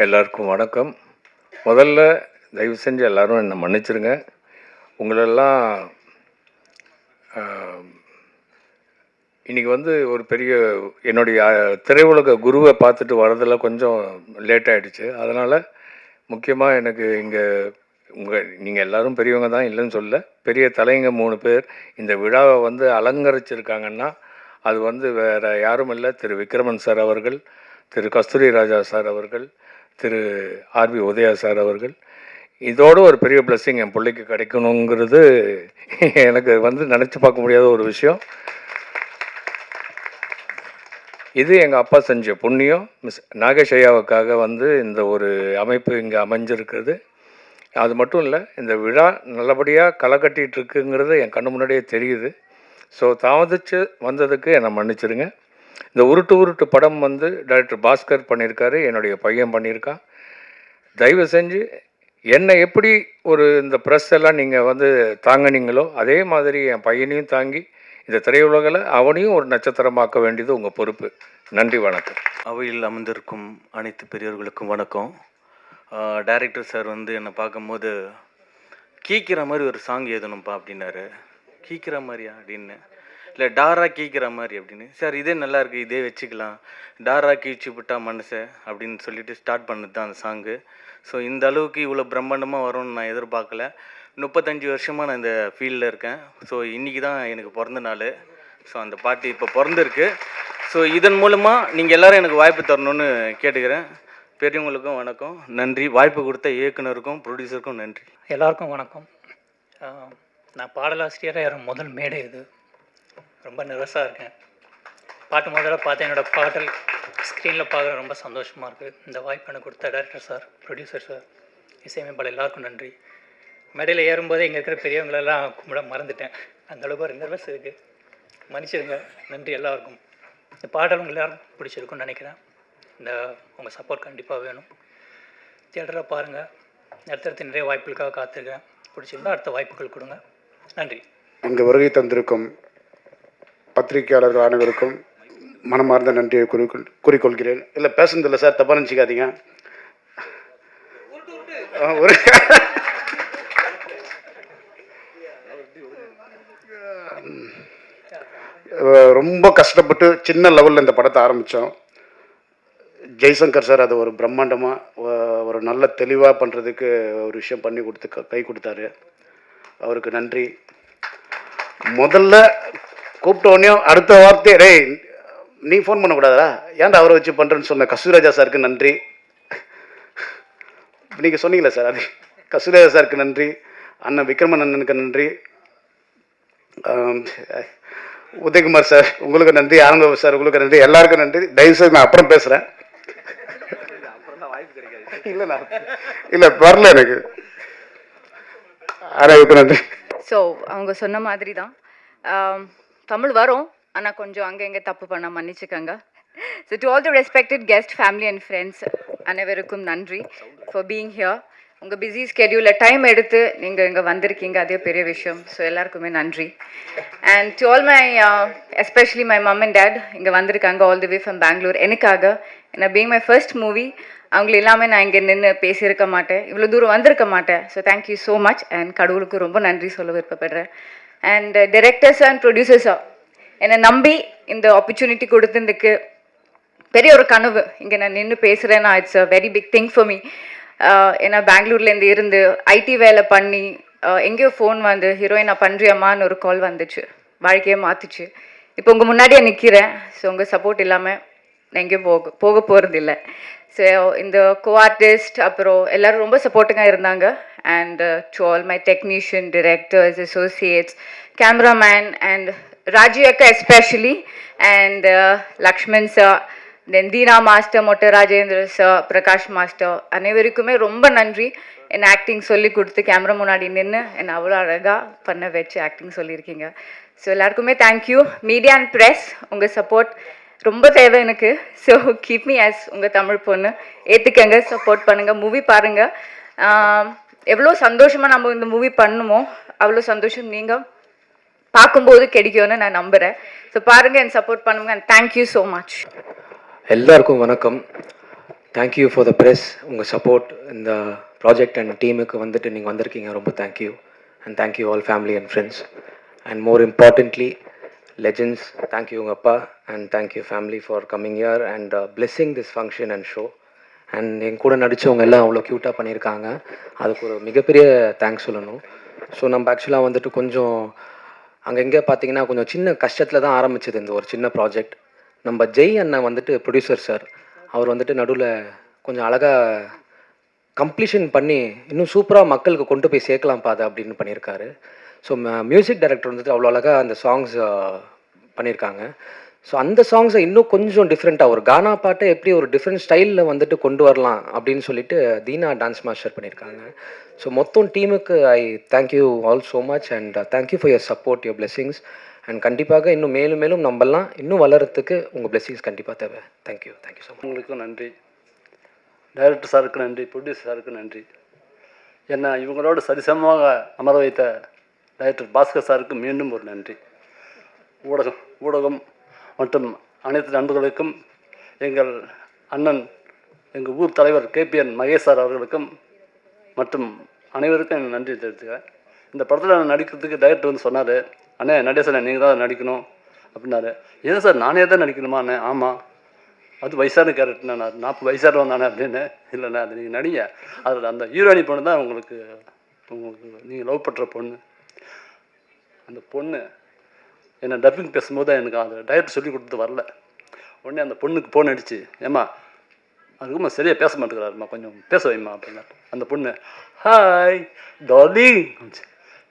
எல்லாருக்கும் வணக்கம். முதல்ல தயவு செஞ்சு எல்லோரும் என்னை மன்னிச்சிருங்க. உங்களெல்லாம் இன்றைக்கி ஒரு பெரிய என்னுடைய திரையுலக குருவை பார்த்துட்டு வரதில் கொஞ்சம் லேட் ஆகிடுச்சு. அதனால் முக்கியமாக எனக்கு இங்கே நீங்கள் எல்லோரும் பெரியவங்க தான், இல்லைன்னு சொல்ல. பெரிய தலைங்க 3 பேர் இந்த விழாவை அலங்கரிச்சிருக்காங்கன்னா அது வேறு யாரும் இல்லை, திரு விக்ரமன் சார் அவர்கள், திரு கஸ்தூரி ராஜா சார் அவர்கள், திரு ஆர்பி உதயா சார் அவர்கள். இதோடு ஒரு பெரிய பிளஸ்ஸிங் என் பிள்ளைக்கு கிடைக்கணுங்கிறது எனக்கு நினச்சி பார்க்க முடியாத ஒரு விஷயம். இது எங்கள் அப்பா செஞ்ச புண்ணியம். மிஸ் நாகேஷ் ஐயாவுக்காக இந்த ஒரு அமைப்பு இங்கே அமைஞ்சிருக்குது. அது மட்டும் இல்லை, இந்த விழா நல்லபடியாக களை கட்டிகிட்டு இருக்குங்கிறது என் கண்ணு முன்னாடியே தெரியுது. ஸோ தாமதித்து வந்ததுக்கு என்னை மன்னிச்சிருங்க. இந்த உருட்டு படம் டைரக்டர் பாஸ்கர் பண்ணியிருக்காரு, என்னுடைய பையன் பண்ணியிருக்கான். தயவு செஞ்சு என்னை எப்படி இந்த ப்ரெஸ் எல்லாம் நீங்கள் தாங்கினீங்களோ அதே மாதிரி என் பையனையும் தாங்கி இந்த திரையுலகில் அவனையும் ஒரு நட்சத்திரமாக்க வேண்டியது உங்கள் பொறுப்பு. நன்றி, வணக்கம். அவையில் அமர்ந்திருக்கும் அனைத்து பெரியவர்களுக்கும் வணக்கம். டைரக்டர் சார் என்னை பார்க்கும்போது கீக்கிற மாதிரி ஒரு சாங் எழுதணும்ப்பா அப்படின்னாரு. கீக்கிற மாதிரியா அப்படின்னு, இல்லை டாரா கீக்கிற மாதிரி அப்படின்னு. சார் இதே நல்லா இருக்குது, இதே வச்சுக்கலாம், டாரா கீழ்ச்சி விட்டா மனசை அப்படின்னு சொல்லிட்டு ஸ்டார்ட் பண்ணது தான் அந்த சாங்கு. ஸோ இந்த அளவுக்கு இவ்வளோ பிரம்மாண்டமாக வரும்னு நான் எதிர்பார்க்கல. 35 வருஷமாக நான் இந்த ஃபீல்டில் இருக்கேன். ஸோ இன்றைக்கி தான் எனக்கு பிறந்த நாள். ஸோ அந்த பாட்டு இப்போ பிறந்திருக்கு. ஸோ இதன் மூலமாக நீங்கள் எல்லோரும் எனக்கு வாய்ப்பு தரணும்னு கேட்டுக்கிறேன். பெரியவங்களுக்கும் வணக்கம், நன்றி. வாய்ப்பு கொடுத்த இயக்குனருக்கும் ப்ரொடியூசருக்கும் நன்றி. எல்லாருக்கும் வணக்கம். நான் பாடலாசிரியராக ஏற முதல் மேடை இது. ரொம்ப நர்வஸாக இருக்கேன். பாட்டு முதல்ல பார்த்தேன், என்னோடய பாடல் ஸ்க்ரீனில் பார்க்குற ரொம்ப சந்தோஷமாக இருக்குது. இந்த வாய்ப்பு எனக்கு கொடுத்த டைரக்டர் சார், ப்ரொடியூசர் சார், இசையமைப்பாளர் எல்லாருக்கும் நன்றி. மேடையில் ஏறும்போதே இங்கே இருக்கிற பெரியவங்களெல்லாம் கும்பிட மறந்துட்டேன். அந்தளவுக்கு ஒரு நர்வஸ் இருக்குது, மன்னிச்சிடுங்க. நன்றி எல்லாருக்கும். இந்த பாடல் உங்கள் எல்லாருக்கும் பிடிச்சிருக்குன்னு நினைக்கிறேன். உங்கள் சப்போர்ட் கண்டிப்பாக வேணும். தியேட்டரில் பாருங்கள். அடுத்தடுத்து நிறைய வாய்ப்புகளுக்காக காத்திருக்கேன். பிடிச்சிருந்தால் அடுத்த வாய்ப்புகள் கொடுங்க. நன்றி. இங்கே வருகை தந்திருக்கும் பத்திரிகையாளர்கள் அனைவருக்கும் மனமார்ந்த நன்றியை கூறிக்கொள்கிறேன். இல்லை பேசுனதில்லை சார், தப்பாக நினச்சிக்காதீங்க. ஒரு ரொம்ப கஷ்டப்பட்டு சின்ன லெவலில் இந்த படத்தை ஆரம்பித்தோம். ஜெய்சங்கர் சார் அதை ஒரு பிரம்மாண்டமாக ஒரு நல்ல தெளிவாக பண்ணுறதுக்கு ஒரு விஷயம் பண்ணி கை கொடுத்தாரு. அவருக்கு நன்றி. முதல்ல கூப்பிட்டோடனே அடுத்த வார்த்தை, ரே நீ ஃபோன் பண்ணக்கூடாதா, ஏன்டா அவரை வச்சு பண்ணுறேன்னு சொன்ன கஸ்தூரிராஜா சாருக்கு நன்றி. நீங்கள் சொன்னீங்களே சார், அது கஸ்தூரிராஜா சாருக்கு நன்றி. அண்ணன் விக்ரமன் அண்ணனுக்கு நன்றி. உதயகுமார் சார் உங்களுக்கு நன்றி. ஆனந்த சார் உங்களுக்கு நன்றி. எல்லாருக்கும் நன்றி. தயவுசெய்து நான் அப்புறம் பேசுகிறேன். இல்லை வரல எனக்கு. அனைவருக்கும் நன்றி. ஸோ அவங்க சொன்ன மாதிரி தான் தமிழ் வரும், ஆனால் கொஞ்சம் அங்கே எங்கே தப்பு பண்ண மன்னிச்சுக்கோங்க. So to all the respected guest, family and friends அனைவருக்கும் நன்றி ஃபார் பீயிங் ஹியர். உங்கள் பிஸி ஸ்கெடியூலில் டைம் எடுத்து நீங்கள் இங்கே வந்திருக்கீங்க, அதே பெரிய விஷயம். ஸோ எல்லாருக்குமே நன்றி. And to all my especially my mom and dad இங்கே வந்திருக்காங்க all the way from Bangalore எனக்காக. ஏன்னா பீங் மை ஃபர்ஸ்ட் மூவி, அவங்கள இல்லாமல் நான் இங்கே நின்று பேசியிருக்க மாட்டேன், இவ்வளோ தூரம் வந்திருக்க மாட்டேன். So thank you so much. And கடவுளுக்கு ரொம்ப நன்றி சொல்ல விருப்பப்படுறேன். அண்ட் டைரக்டர்ஸ் அண்ட் ப்ரொடியூசர்ஸாக என்னை நம்பி இந்த ஆப்பர்ச்சுனிட்டி கொடுத்ததுக்கு பெரிய ஒரு கனவு. இங்கே நான் நின்று பேசுகிறேன்னா it's a very big thing for me. ஏன்னா பெங்களூர்லேருந்து இருந்து ஐடி வேலை பண்ணி எங்கேயோ ஃபோன் ஹீரோயினா பண்ணுறியம்மான்னு ஒரு கால் வந்துச்சு, வாழ்க்கையை மாற்றுச்சு. இப்போ உங்கள் முன்னாடியே நிற்கிறேன். ஸோ உங்கள் சப்போர்ட் இல்லாமல் நான் எங்கேயும் போக போகிறதில்ல. ஸோ இந்த கோ-ஆர்டிஸ்ட் அப்புறம் எல்லோரும் ரொம்ப சப்போர்ட்டிங்காக இருந்தாங்க. And to all my technician, directors, associates, cameraman and Raji அக்கா especially, and Lakshman sir, then Dheena master, Mottai Rajendra sir, Prakash master, அனைவருக்குமே ரொம்ப நன்றி. என்னை ஆக்டிங் சொல்லி கொடுத்து கேமரா முன்னாடி நின்று என்னை அவ்வளோ அழகாக பண்ண வச்சு ஆக்டிங் சொல்லியிருக்கீங்க. ஸோ எல்லாருக்குமே தேங்க்யூ. மீடியா அண்ட் ப்ரெஸ், உங்கள் சப்போர்ட் ரொம்ப தேவை எனக்கு. ஸோ கீப் மீ ஆஸ் உங்கள் தமிழ் பொண்ணு. ஏற்றுக்கங்க, சப்போர்ட் பண்ணுங்கள், மூவி பாருங்கள். எவ்வளோ சந்தோஷமாக நம்ம இந்த மூவி பண்ணுமோ அவ்வளோ சந்தோஷம் நீங்கள் பார்க்கும்போது கிடைக்கும்னு நான் நம்புகிறேன். ஸோ பாருங்கள், என் சப்போர்ட் பண்ணுங்க. And thank you so much. எல்லாருக்கும் வணக்கம். தேங்க்யூ ஃபார் த ப்ரெஸ், உங்கள் சப்போர்ட் இந்த ப்ராஜெக்ட் அண்ட் டீமுக்கு வந்துட்டு நீங்கள் வந்திருக்கீங்க, ரொம்ப thank you. And thank you all family and friends. And more importantly legends, thank you உங்கள் அப்பா and thank you family for coming here and blessing this function and show. And என் கூட நடித்தவங்க எல்லாம் அவ்வளோ க்யூட்டாக பண்ணியிருக்காங்க, அதுக்கு ஒரு மிகப்பெரிய தேங்க்ஸ் சொல்லணும். ஸோ நம்ம ஆக்சுவலாக வந்துட்டு கொஞ்சம் அங்கே எங்கே பார்த்தீங்கன்னா கொஞ்சம் சின்ன கஷ்டத்தில் தான் ஆரம்பிச்சது இந்த ஒரு சின்ன ப்ராஜெக்ட். நம்ம ஜெய் அண்ணன் வந்துட்டு ப்ரொடியூசர் சார், அவர் வந்துட்டு நடுவில் கொஞ்சம் அழகாக கம்ப்ளீஷன் பண்ணி இன்னும் சூப்பராக மக்களுக்கு கொண்டு போய் சேர்க்கலாம்ப்பா அதை அப்படின்னு பண்ணியிருக்காரு. ஸோ மியூசிக் டைரக்டர் வந்துட்டு அவ்வளோ அழகாக அந்த சாங்ஸ் பண்ணியிருக்காங்க. ஸோ அந்த சாங்ஸை இன்னும் கொஞ்சம் டிஃப்ரெண்ட்டாக ஒரு கானா பாட்டை எப்படி ஒரு டிஃப்ரெண்ட் ஸ்டைலில் வந்துட்டு கொண்டு வரலாம் அப்படின்னு சொல்லிட்டு தீனா டான்ஸ் மாஸ்டர் பண்ணியிருக்காங்க. ஸோ மொத்தம் டீமுக்கு I thank you all so much and thank you for your support, your blessings. And கண்டிப்பாக இன்னும் மேலும் மேலும் நம்மலாம் இன்னும் வளர்கிறதுக்கு உங்கள் பிளெஸிங்ஸ் கண்டிப்பாக தேவை. Thank you so much. உங்களுக்கும் நன்றி, டைரக்டர் சாருக்கு நன்றி, ப்ரொடியூசர் சாருக்கு நன்றி. என்னை இவங்களோட சரிசமமாக அமர வைத்த டைரக்டர் பாஸ்கர் சாருக்கு மீண்டும் ஒரு நன்றி. ஊடகம் மற்றும் அனைத்து நண்பர்களுக்கும், எங்கள் அண்ணன் எங்கள் ஊர் தலைவர் கேபிஎன் மகேஷ் சார் அவர்களுக்கும் மற்றும் அனைவருக்கும் எனக்கு நன்றி தெரிவித்துக்கிறேன். இந்த படத்தில் நான் நடிக்கிறதுக்கு டைரக்டர் வந்து சொன்னார், அண்ணே நடேசண்ணே நீங்கள் தான் நடிக்கணும் அப்படின்னாரு. ஏன் சார் நானே தான் நடிக்கணுமா அண்ணே? ஆமாம், அது வயசான கேரக்டர் நான் 40 வயசானவன் தானே அப்படின்னு. இல்லைண்ணே அது நீங்கள் நடிங்க, அதில் அந்த ஹீரோயினி பொண்ணு தான் உங்களுக்கு நீங்கள் லவ் பண்ணுற பொண்ணு. அந்த பொண்ணு என்னை டப்பிங் பேசும்போது எனக்கு அந்த டைரக்டர் சொல்லி கொடுத்து வரல. உடனே அந்த பொண்ணுக்கு ஃபோன் அடிச்சு, ஏம்மா அதுக்குமா சரியாக பேச மாட்டேங்கிறாருமா, கொஞ்சம் பேச வைம்மா அப்படின்னா. அந்த பொண்ணு ஹாய் டார்லிங்.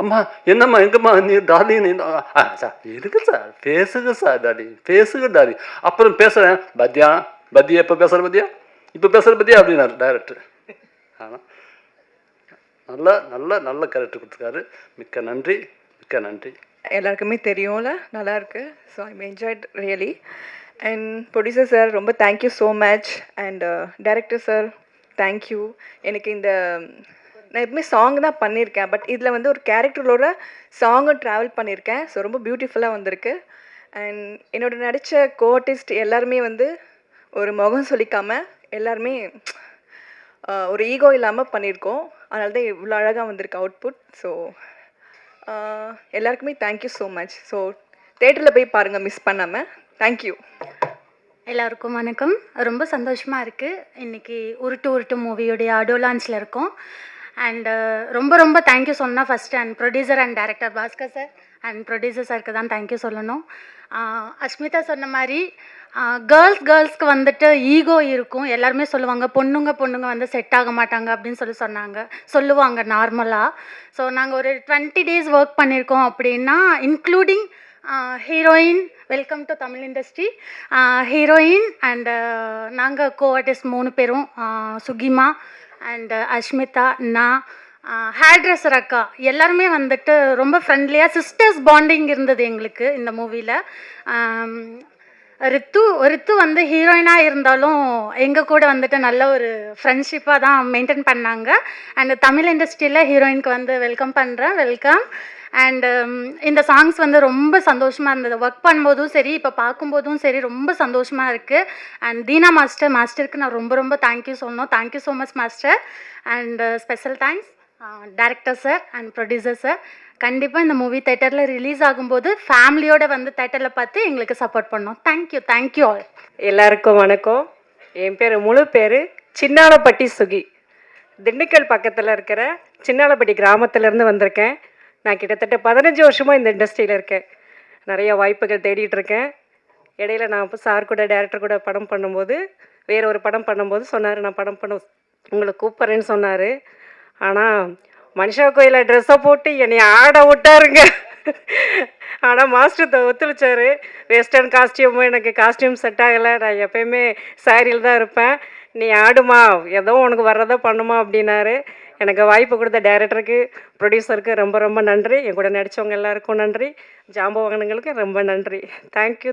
அம்மா என்னம்மா எங்கம்மா நீ டார்லிங்? சார் இருக்கு சார், பேசுங்க சார் டார்லிங், பேசுங்க டார்லிங். அப்புறம் பேசுகிறேன் பத்தியா எப்போ பேசுகிற பத்தியா, இப்போ பேசுகிற பத்தியா அப்படின்னாரு டைரக்டர். ஆனால் நல்ல நல்ல நல்ல கேரக்டர் கொடுத்துருக்காரு. மிக்க நன்றி, மிக்க நன்றி. எல்லாருக்குமே தெரியும்ல, நல்லாயிருக்கு. So I enjoyed really. And producer sir ரொம்ப thank you so much. And director sir thank you. எனக்கு இந்த நான் எப்பவுமே சாங் தான் பண்ணியிருக்கேன், பட் இதில் வந்து ஒரு கேரக்டரோட சாங்கும் ட்ராவல் பண்ணியிருக்கேன். ஸோ ரொம்ப பியூட்டிஃபுல்லாக வந்திருக்கு. அண்ட் என்னோட நடித்த கோஆர்டிஸ்ட் எல்லாருமே வந்து ஒரு முகம் சொல்லிக்காமல் எல்லாருமே ஒரு ஈகோ இல்லாமல் பண்ணியிருக்கோம். அதனால தான் இவ்வளோ அழகாக வந்திருக்கு அவுட்புட். ஸோ எல்லாருக்குமே தேங்க்யூ ஸோ மச். ஸோ தேட்டரில் போய் பாருங்கள் மிஸ் பண்ணாமல். தேங்க்யூ. எல்லாருக்கும் வணக்கம். ரொம்ப சந்தோஷமாக இருக்குது. இன்றைக்கி உருட்டு மூவியோடைய ஆடியோ லான்ச்சில் இருக்கோம். அண்டு ரொம்ப ரொம்ப தேங்க்யூ சொல்லணும் first and producer and director Bhaskar sir and producer சாருக்கு தான் தேங்க்யூ சொல்லணும். அஸ்மிதா சொன்ன மாதிரி கேர்ள்ஸ்க்கு வந்துட்டு ஈகோ இருக்கும். எல்லாருமே சொல்லுவாங்க பொண்ணுங்க வந்து செட் ஆக மாட்டாங்க அப்படின்னு சொல்லுவாங்க நார்மலாக. ஸோ நாங்கள் ஒரு 20 days ஒர்க் பண்ணியிருக்கோம் அப்படின்னா, including heroine, welcome to Tamil industry, heroine and நாங்கள் கோஆர்டிஸ்ட் 3 பேரும், சுகிமா அண்டு அஷ்மிதா, நான், ஹேர் ட்ரெஸ்ஸர் அக்கா, எல்லாருமே வந்துட்டு ரொம்ப ஃப்ரெண்ட்லியாக சிஸ்டர்ஸ் பாண்டிங் இருந்தது எங்களுக்கு இந்த மூவியில். ரித்து வந்து ஹீரோயினாக இருந்தாலும் எங்கள் கூட வந்துட்டு நல்ல ஒரு ஃப்ரெண்ட்ஷிப்பாக தான் மெயின்டைன் பண்ணாங்க. அண்ட் தமிழ் இண்டஸ்ட்ரியில் ஹீரோயினுக்கு வந்து வெல்கம். அண்டு இந்த சாங்ஸ் வந்து ரொம்ப சந்தோஷமாக இருந்தது. ஒர்க் பண்ணும்போதும் சரி, இப்போ பார்க்கும்போதும் சரி, ரொம்ப சந்தோஷமாக இருக்குது. அண்ட் தீனா மாஸ்டருக்கு நான் ரொம்ப ரொம்ப தேங்க்யூ சொல்லணும். Thank you so much master. And special thanks director sir and producer sir. கண்டிப்பாக இந்த மூவி தேட்டரில் ரிலீஸ் ஆகும்போது ஃபேமிலியோடு வந்து தேட்டரில் பார்த்து எங்களுக்கு சப்போர்ட் பண்ணோம். Thank you all. எல்லாருக்கும் வணக்கம். என் முழு பேர் சின்னாலப்பட்டி சுகி. திண்டுக்கல் பக்கத்தில் இருக்கிற சின்னாலப்பட்டி கிராமத்துலேருந்து வந்திருக்கேன். நான் கிட்டத்தட்ட 15 வருஷமாக இந்த இண்டஸ்ட்ரியில் இருக்கேன். நிறைய வாய்ப்புகள் தேடிட்டு இருக்கேன். இடையில நான் இப்போ சார் கூட டைரக்டர் கூட படம் பண்ணும்போது, வேறு ஒரு படம் பண்ணும்போது சொன்னார், நான் படம் பண்ண உங்களை கூப்பிட்றேன்னு சொன்னார். ஆனால் மனுஷா கோயிலில் ட்ரெஸ்ஸை போட்டு என்னை ஆட விட்டாருங்க. ஆனால் மாஸ்டர் ஒத்துழைச்சார். வெஸ்டர்ன் காஸ்டியூமும் எனக்கு காஸ்டியூம் செட் ஆகலை. நான் எப்போயுமே சாரியில் தான் இருப்பேன். நீ ஆடுமா, ஏதோ உனக்கு வர்றதோ பண்ணுமா அப்படின்னாரு. எனக்கு வாய்ப்பு கொடுத்த டைரக்டருக்கு, ப்ரொடியூசருக்கு ரொம்ப ரொம்ப நன்றி. என் கூட நடித்தவங்க எல்லாருக்கும் நன்றி. ஜாம்பவாகனங்களுக்கு ரொம்ப நன்றி. தேங்க்யூ.